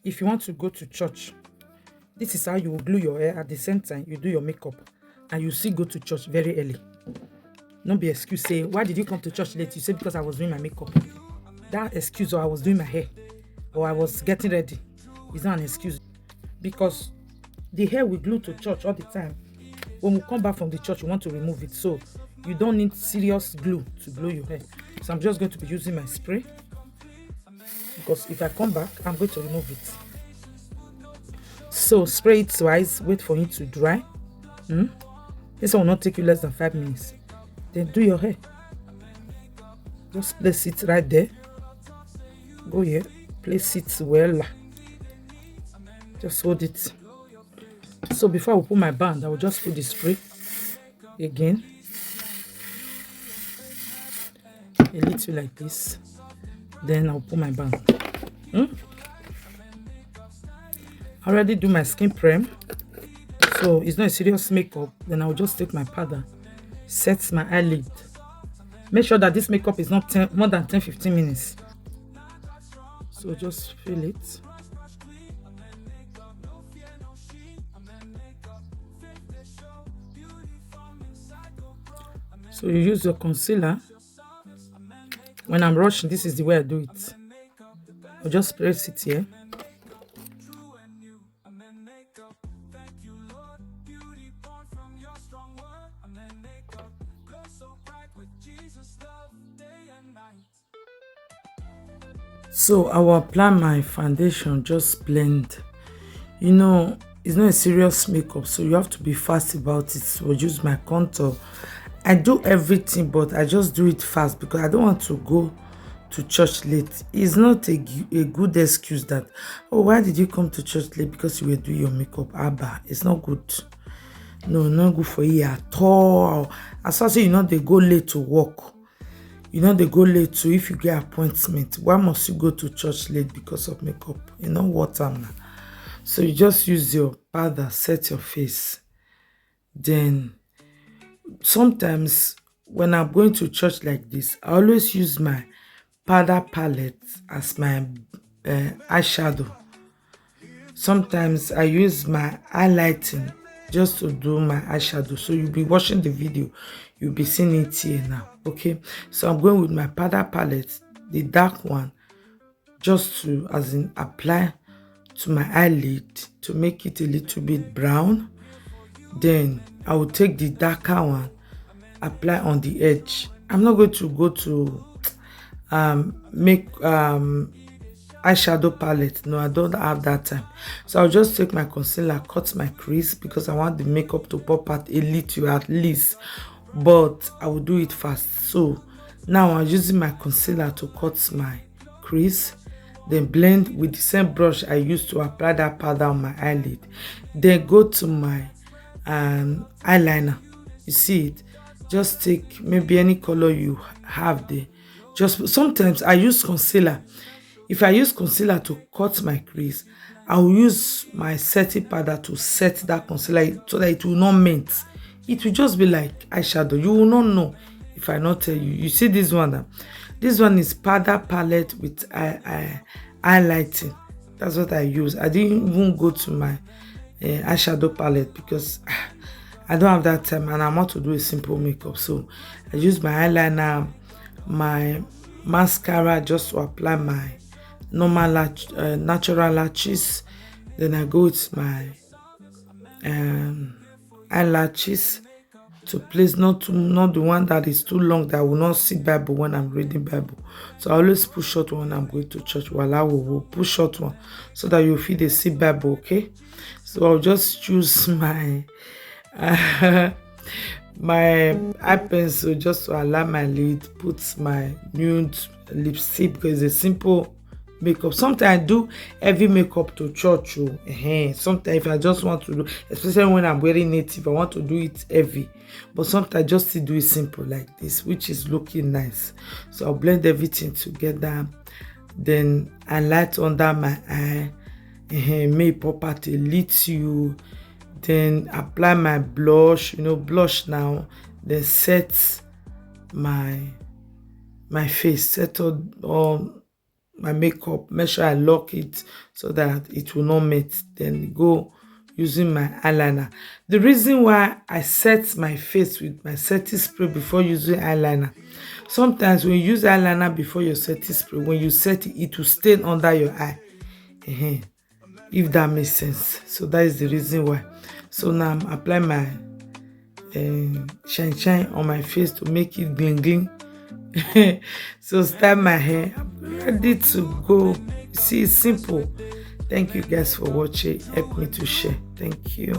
if you want to go to church, this is how you will glue your hair at the same time you do your makeup, and you still go to church very early. No be excuse say, why did you come to church late? You say because I was doing my makeup. That excuse, or I was doing my hair, or I was getting ready, is not an excuse, because the hair we glue to church all the time. When we come back from the church, we want to remove it, so you don't need serious glue to glue your hair. So I'm just going to be using my spray, because if I come back, I'm going to remove it. So spray it twice, wait for it to dry. This one will not take you less than 5 minutes. Then do your hair. Just place it right there. Go here, place it well. Just hold it. So before I will put my band, I will just put the spray again. A little like this. Then I'll put my band. I already do my skin prem, so it's not a serious makeup. Then I'll just take my powder, set my eyelid. Make sure that this makeup is not more than 10-15 minutes. So just fill it. So you use your concealer. When I'm rushing, this is the way I do it. I'll just press it here. So I will apply my foundation, just blend. You know, it's not a serious makeup, so you have to be fast about it. So I use my contour. I do everything, but I just do it fast because I don't want to go to church late. It's not a good excuse that, oh, why did you come to church late? Because you were doing your makeup. Abba, it's not good. No, not good for you at all. As I say, you know, they go late to work. You know, they go late too if you get appointment. Why must you go to church late because of makeup? You know what I'm. So you just use your powder, set your face. Then sometimes when I'm going to church like this, I always use my powder palette as my eyeshadow. Sometimes I use my highlighting just to do my eyeshadow. So you'll be watching the video, you'll be seeing it here now. Okay, so I'm going with my powder palette, the dark one, just to apply to my eyelid to make it a little bit brown. Then I will take the darker one, apply on the edge. I'm not going to go to make eyeshadow palette. No, I don't have that time. So I'll just take my concealer, cut my crease because I want the makeup to pop out a little at least, but I will do it fast. So now I'm using my concealer to cut my crease, then blend with the same brush I used to apply that powder on my eyelid. Then go to my eyeliner. You see it, just take maybe any color you have there. Just sometimes I use concealer. If I use concealer to cut my crease, I will use my setting powder to set that concealer so that it will not mint. It will just be like eyeshadow. You will not know if I not tell you. You see this one? This one is powder palette with highlighting. That's what I use. I didn't even go to my eyeshadow palette because I don't have that time and I want to do a simple makeup. So I use my eyeliner, my mascara just to apply my normal natural lashes. Then I go with my eyelashes to place not the one that is too long that I will not see Bible when I'm reading Bible. So I always push short one when I'm going to church. While I will push short one so that you feel they see Bible. Okay, so I'll just choose my my eye pencil just to align my lid, put my nude lipstick because it's a simple makeup. Sometimes I do heavy makeup to church. Sometimes if I just want to do, especially when I'm wearing native, I want to do it heavy. But sometimes I just do it simple like this, which is looking nice. So I'll blend everything together. Then I light under my eye, make pop out a little. Then apply my blush, blush now. Then set my face, set all my makeup, make sure I lock it so that it will not melt. Then go using my eyeliner. The reason why I set my face with my setting spray before using eyeliner, sometimes when you use eyeliner before your setting spray, when you set it, it will stain under your eye. If that makes sense. So that is the reason why. So now I'm applying my shine on my face to make it gling gling. So style my hair. I'm ready to go. See, it's simple. Thank you guys for watching. Help me to share. Thank you.